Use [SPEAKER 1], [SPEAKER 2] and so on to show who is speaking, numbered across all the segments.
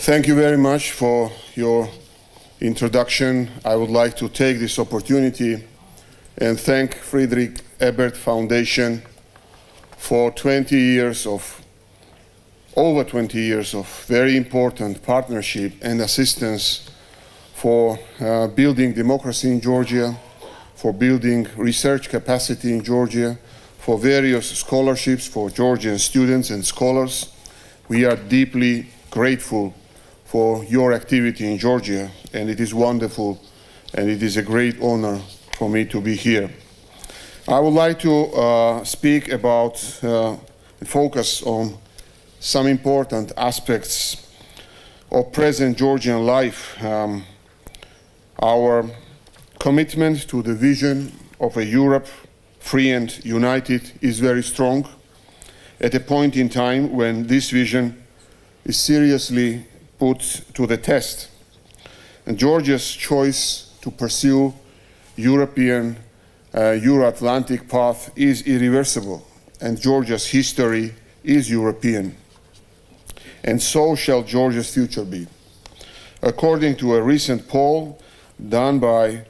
[SPEAKER 1] Thank you very much for your introduction. I would like to take this opportunity and thank Friedrich Ebert Foundation for over 20 years of very important partnership and assistance for building democracy in Georgia, for building research capacity in Georgia, for various scholarships for Georgian students and scholars. We are deeply grateful for your activity in Georgia, and it is wonderful, and it is a great honor for me to be here. I would like to speak about, focus on some important aspects of present Georgian life. Our commitment to the vision of a Europe free and united is very strong at a point in time when this vision is seriously put to the test. And Georgia's choice to pursue European Euro-Atlantic path is irreversible, and Georgia's history is European. And so shall Georgia's future be. According to a recent poll done by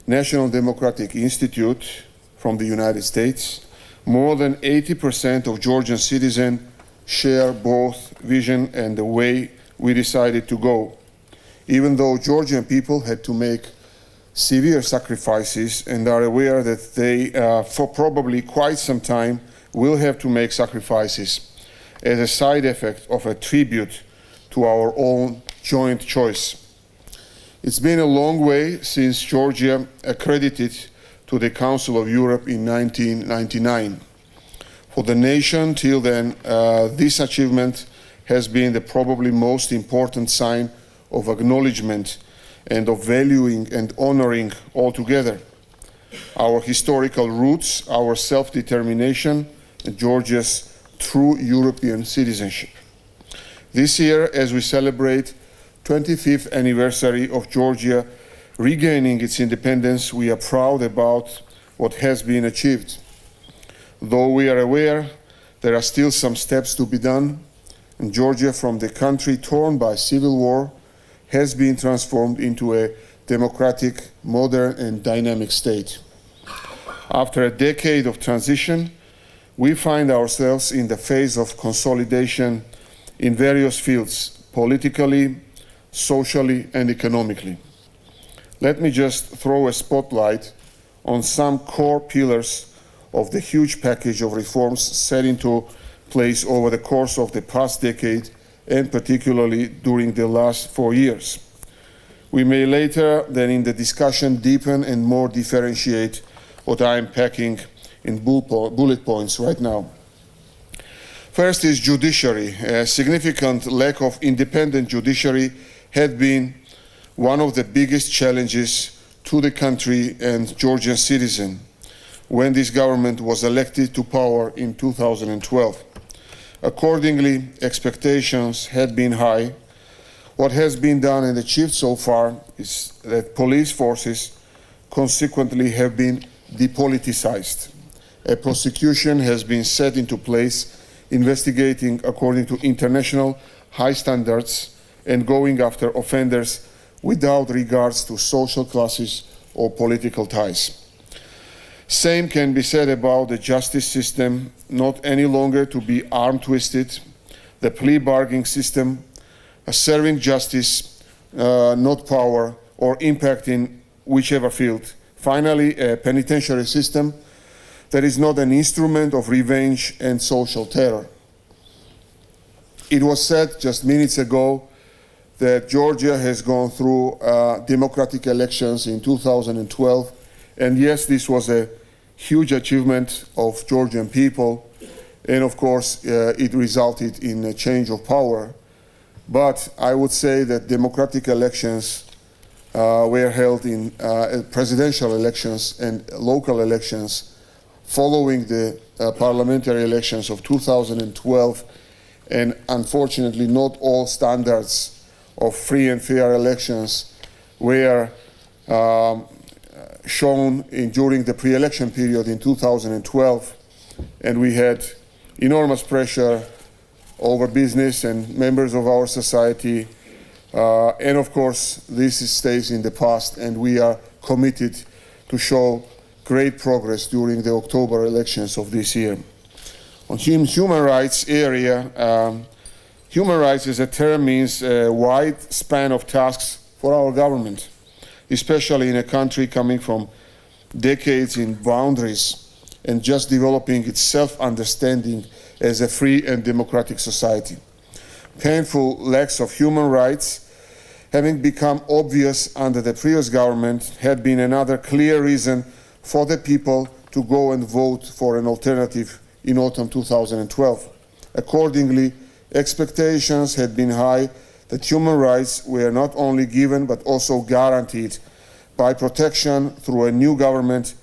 [SPEAKER 1] National Democratic Institute from the United States, more than 80% of Georgian citizens share both vision and the way we decided to go, even though Georgian people had to make severe sacrifices and are aware that they, for probably quite some time, will have to make sacrifices as a side effect of a tribute to our own joint choice. It's been a long way since Georgia accredited to the Council of Europe in 1999. For the nation till then, this achievement has been the probably most important sign of acknowledgement and of valuing and honoring altogether our historical roots, our self-determination, and Georgia's true European citizenship. This year, as we celebrate 25th anniversary of Georgia regaining its independence, we are proud about what has been achieved. Though we are aware there are still some steps to be done, and Georgia, from the country torn by civil war, has been transformed into a democratic, modern, and dynamic state. After a decade of transition, we find ourselves in the phase of consolidation in various fields, politically, socially, and economically. Let me just throw a spotlight on some core pillars of the huge package of reforms set into place over the course of the past decade, and particularly during the last 4 years. We may later, then in the discussion, deepen and more differentiate what I am packing in bullet points right now. First is judiciary. A significant lack of independent judiciary had been one of the biggest challenges to the country and Georgian citizens when this government was elected to power in 2012. Accordingly, expectations had been high. What has been done and achieved so far is that police forces consequently have been depoliticized. A prosecution has been set into place investigating according to international high standards and going after offenders without regards to social classes or political ties. Same can be said about the justice system, not any longer to be arm-twisted, the plea bargaining system, serving justice, not power, or impact in whichever field. Finally, a penitentiary system that is not an instrument of revenge and social terror. It was said just minutes ago that Georgia has gone through democratic elections in 2012, and yes, this was a huge achievement of Georgian people, and of course it resulted in a change of power. But I would say that democratic elections were held in presidential elections and local elections following the parliamentary elections of 2012, and unfortunately not all standards of free and fair elections were shown during the pre-election period in 2012, and we had enormous pressure over business and members of our society And of course, this stays in the past, and we are committed to show great progress during the October elections of this year. On human rights area, human rights as a term means a wide span of tasks for our government, especially in a country coming from decades in boundaries and just developing its self-understanding as a free and democratic society. Painful lacks of human rights, having become obvious under the previous government, had been another clear reason for the people to go and vote for an alternative in autumn 2012. Accordingly, expectations had been high that human rights were not only given but also guaranteed by protection through a new government,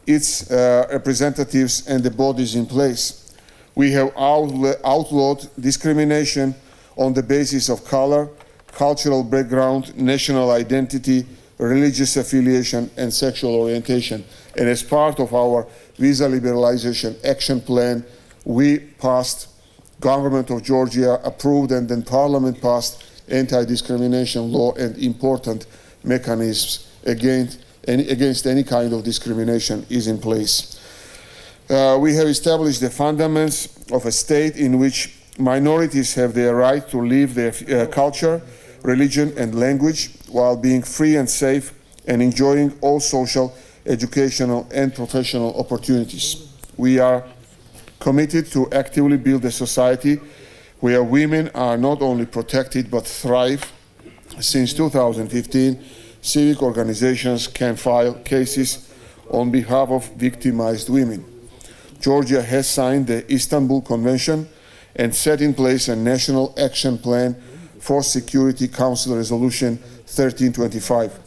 [SPEAKER 1] its representatives and the bodies in place. We have outlawed discrimination on the basis of color, cultural background, national identity, religious affiliation, and sexual orientation. And as part of our visa liberalization action plan, we passed, government of Georgia approved, and then Parliament passed anti-discrimination law and important mechanisms against any kind of discrimination is in place. We have established the fundamentals of a state in which minorities have their right to live their culture, religion, and language while being free and safe and enjoying all social, educational, and professional opportunities. We are committed to actively build a society where women are not only protected but thrive. Since 2015, civic organizations can file cases on behalf of victimized women. Georgia has signed the Istanbul Convention and set in place a national action plan for Security Council Resolution 1325.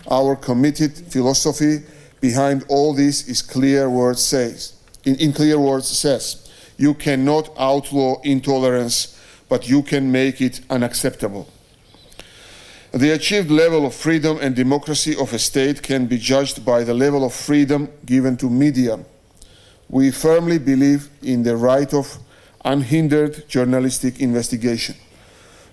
[SPEAKER 1] Our committed philosophy behind all this is clear words says, in clear words says, you cannot outlaw intolerance, but you can make it unacceptable. The achieved level of freedom and democracy of a state can be judged by the level of freedom given to media. We firmly believe in the right of unhindered journalistic investigation,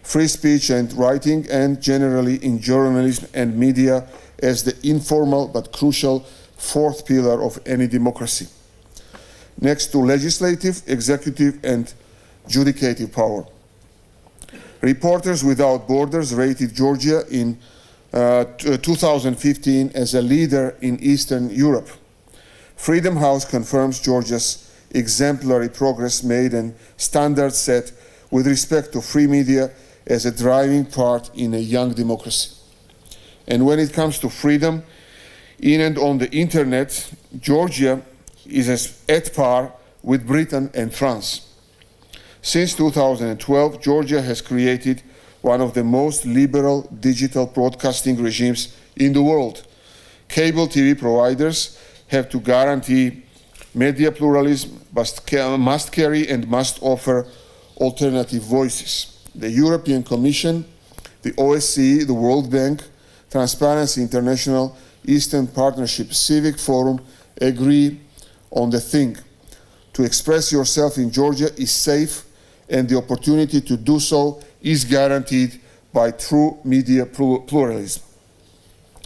[SPEAKER 1] free speech and writing, and generally in journalism and media as the informal but crucial fourth pillar of any democracy, next to legislative, executive, and judicative power. Reporters Without Borders rated Georgia in 2015 as a leader in Eastern Europe. Freedom House confirms Georgia's exemplary progress made and standards set with respect to free media as a driving part in a young democracy. And when it comes to freedom in and on the internet, Georgia is at par with Britain and France. Since 2012, Georgia has created one of the most liberal digital broadcasting regimes in the world. Cable TV providers have to guarantee media pluralism, must carry and must offer alternative voices. The European Commission, the OSCE, the World Bank, Transparency International, Eastern Partnership Civic Forum agree on the thing. To express yourself in Georgia is safe, and the opportunity to do so is guaranteed by true media pluralism.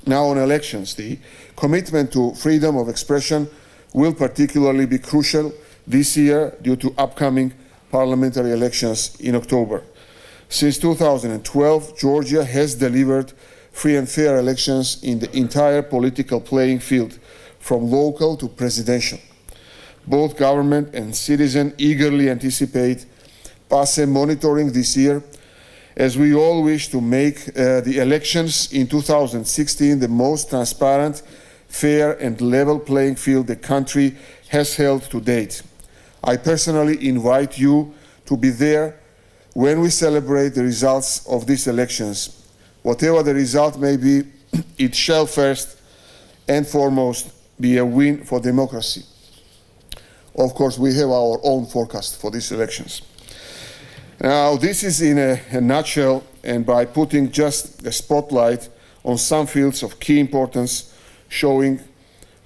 [SPEAKER 1] Now on elections, the commitment to freedom of expression will particularly be crucial this year due to upcoming parliamentary elections in October. Since 2012, Georgia has delivered free and fair elections in the entire political playing field, from local to presidential. Both government and citizen eagerly anticipate PASE monitoring this year, as we all wish to make the elections in 2016 the most transparent, fair and level playing field the country has held to date. I personally invite you to be there when we celebrate the results of these elections. Whatever the result may be, it shall first and foremost be a win for democracy. Of course, we have our own forecast for these elections. Now, this is in a nutshell, and by putting just a spotlight on some fields of key importance, showing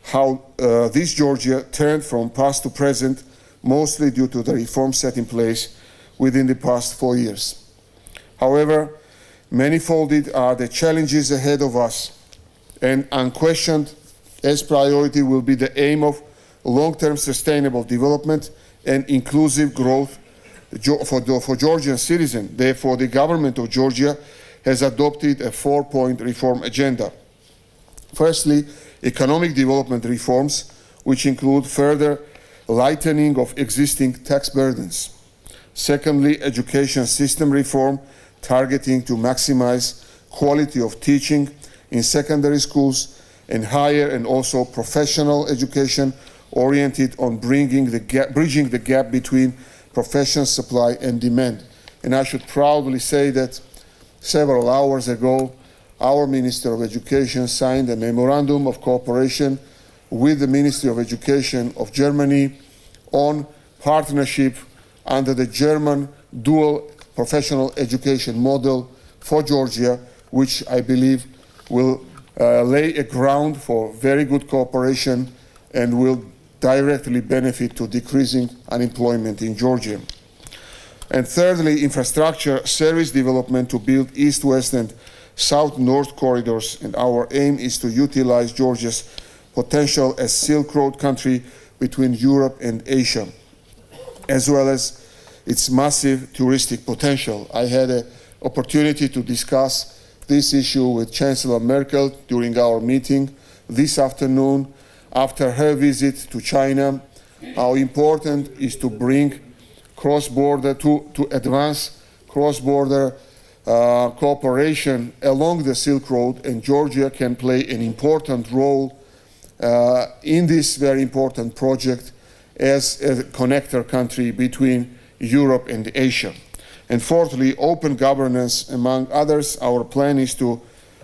[SPEAKER 1] how this Georgia turned from past to present, mostly due to the reforms set in place within the past 4 years. However, Manifolded are the challenges ahead of us, and unquestioned as priority will be the aim of long-term sustainable development and inclusive growth for Georgian citizens. Therefore, the government of Georgia has adopted a 4-point reform agenda. Firstly, economic development reforms, which include further lightening of existing tax burdens. Secondly, education system reform, targeting to maximize quality of teaching in secondary schools and higher and also professional education oriented on bridging the gap between profession supply and demand. And I should proudly say that several hours ago, our Minister of Education signed a memorandum of cooperation with the Ministry of Education of Germany on partnership under the German dual professional education model for Georgia, which I believe will lay a ground for very good cooperation and will directly benefit to decreasing unemployment in Georgia. And thirdly, infrastructure service development to build east-west and south-north corridors, and our aim is to utilize Georgia's potential as Silk Road country between Europe and Asia, as well as its massive touristic potential. I had an opportunity to discuss this issue with Chancellor Merkel during our meeting this afternoon after her visit to China, how important is to bring cross-border, to advance cross-border cooperation along the Silk Road, and Georgia can play an important role in this very important project as a connector country between Europe and Asia. And fourthly, open governance. Among others, our plan is to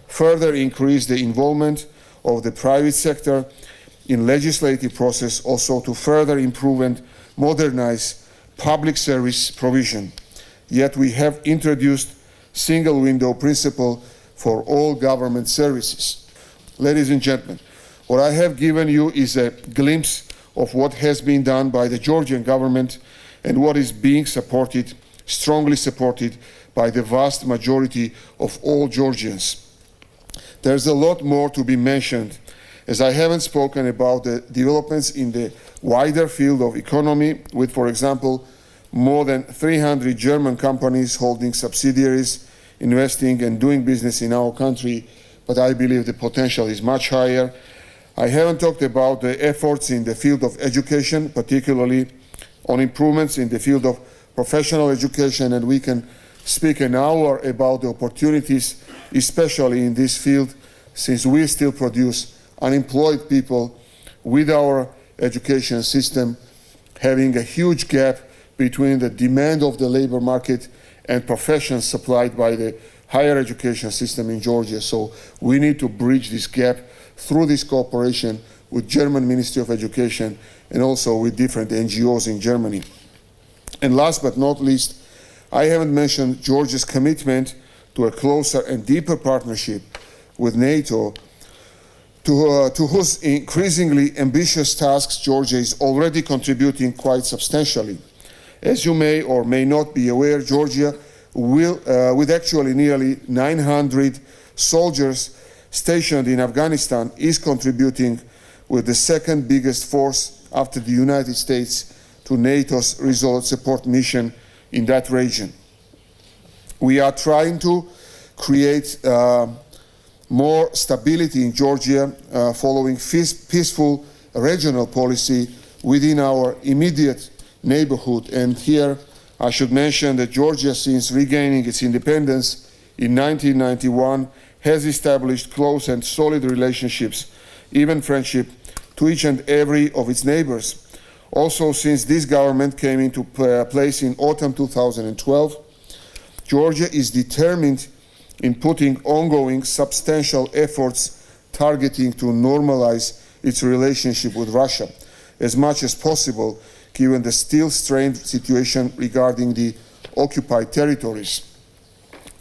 [SPEAKER 1] further increase the involvement of the private sector in legislative process, also to further improve and modernize public service provision. Yet we have introduced single window principle for all government services. Ladies and gentlemen, what I have given you is a glimpse of what has been done by the Georgian government and what is being supported, strongly supported by the vast majority of all Georgians. There's a lot more to be mentioned, as I haven't spoken about the developments in the wider field of economy with, for example, more than 300 German companies holding subsidiaries, investing and doing business in our country, but I believe the potential is much higher. I haven't talked about the efforts in the field of education, particularly on improvements in the field of professional education, and we can speak an hour about the opportunities, especially in this field, since we still produce unemployed people with our education system, having a huge gap between the demand of the labor market and professions supplied by the higher education system in Georgia. So we need to bridge this gap through this cooperation with German Ministry of Education and also with different NGOs in Germany. And last but not least, I haven't mentioned Georgia's commitment to a closer and deeper partnership with NATO, to whose increasingly ambitious tasks Georgia is already contributing quite substantially. As you may or may not be aware, Georgia will, with actually nearly 900 soldiers stationed in Afghanistan, is contributing with the second biggest force after the United States to NATO's resolute support mission in that region. We are trying to create more stability in Georgia following peaceful regional policy within our immediate neighborhood. And here I should mention that Georgia, since regaining its independence in 1991, has established close and solid relationships, even friendship, to each and every of its neighbors. Also, since this government came into place in autumn 2012, Georgia is determined in putting ongoing substantial efforts targeting to normalize its relationship with Russia as much as possible, given the still strained situation regarding the occupied territories.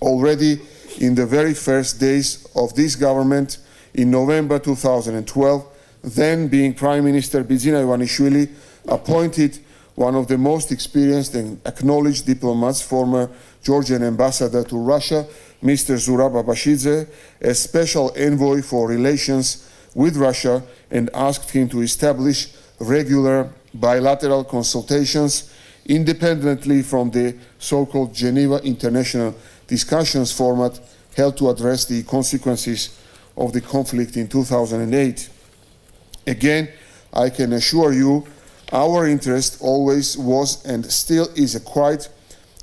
[SPEAKER 1] Already in the very first days of this government, in November 2012, then being Prime Minister Bidzina Ivanishvili appointed one of the most experienced and acknowledged diplomats, former Georgian ambassador to Russia, Mr. Zurab Abashidze as special envoy for relations with Russia and asked him to establish regular bilateral consultations independently from the so-called Geneva International Discussions format held to address the consequences of the conflict in 2008. Again, I can assure you our interest always was and still is a quite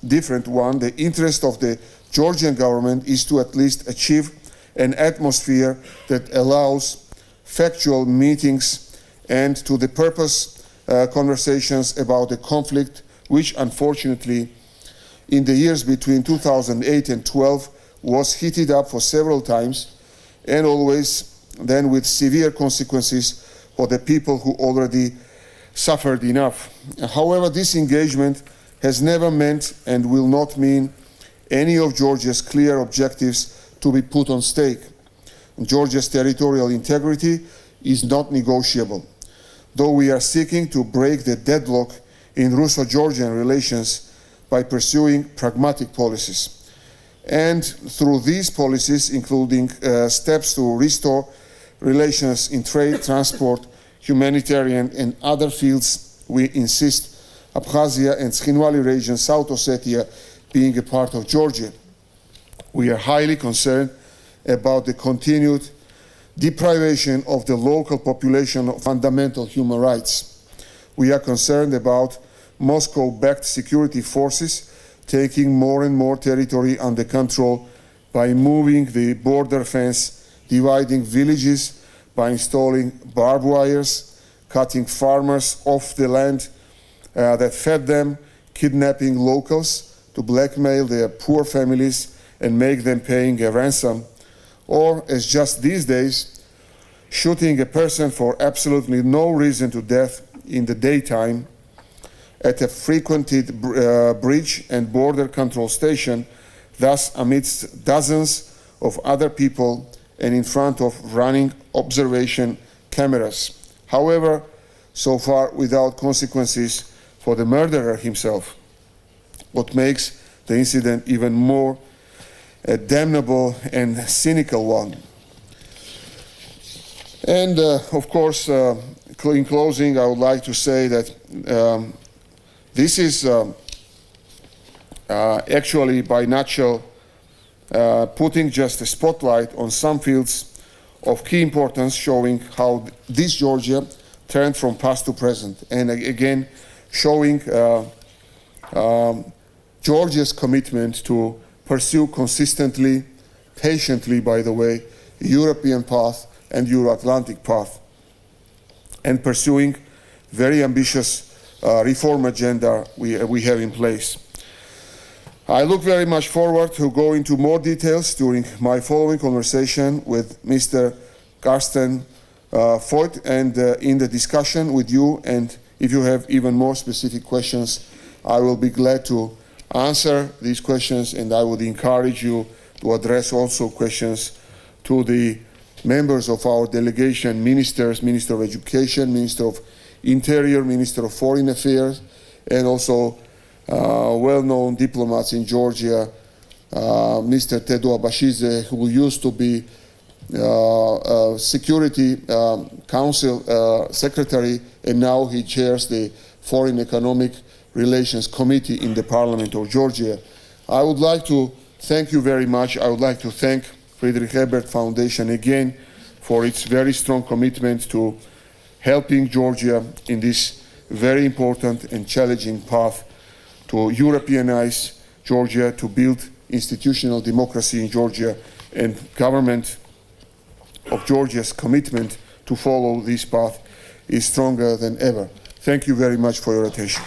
[SPEAKER 1] different one. The interest of the Georgian government is to at least achieve an atmosphere that allows factual meetings and to the purpose conversations about the conflict, which unfortunately in the years between 2008 and 12 was heated up for several times and always then with severe consequences for the people who already suffered enough. However, this engagement has never meant and will not mean any of Georgia's clear objectives to be put on stake. Georgia's territorial integrity is not negotiable. Though we are seeking to break the deadlock in Russo-Georgian relations by pursuing pragmatic policies. And through these policies, including steps to restore relations in trade, transport, humanitarian and other fields, we insist Abkhazia and Tskhinvali region, South Ossetia, being a part of Georgia. We are highly concerned about the continued deprivation of the local population of fundamental human rights. We are concerned about Moscow-backed security forces taking more and more territory under control by moving the border fence, dividing villages, by installing barbed wires, cutting farmers off the land that fed them, kidnapping locals to blackmail their poor families and make them paying a ransom, or as just these days, shooting a person for absolutely no reason to death in the daytime at a frequented bridge and border control station, thus amidst dozens of other people and in front of running observation cameras. However, so far without consequences for the murderer himself. What makes the incident even more a damnable and cynical one. And of course, in closing, I would like to say that this is actually by nutshell putting just a spotlight on some fields of key importance, showing how this Georgia turned from past to present, and again showing Georgia's commitment to pursue consistently, patiently, by the way, European path and Euro-Atlantic path, and pursuing very ambitious reform agenda we have in place. I look very much forward to go into more details during my following conversation with Mr. Carsten Voigt and in the discussion with you, and if you have even more specific questions, I will be glad to answer these questions, and I would encourage you to address also questions to the members of our delegation, ministers, Minister of Education, Minister of Interior, Minister of Foreign Affairs, and also well-known diplomats in Georgia, Mr. Tedo Abashidze, who used to be Security Council Secretary, and now he chairs the Foreign Economic Relations Committee in the Parliament of Georgia. I would like to thank you very much. I would like to thank Friedrich Ebert Foundation again for its very strong commitment to helping Georgia in this very important and challenging path to Europeanize Georgia, to build institutional democracy in Georgia, and government of Georgia's commitment to follow this path is stronger than ever. Thank you very much for your attention.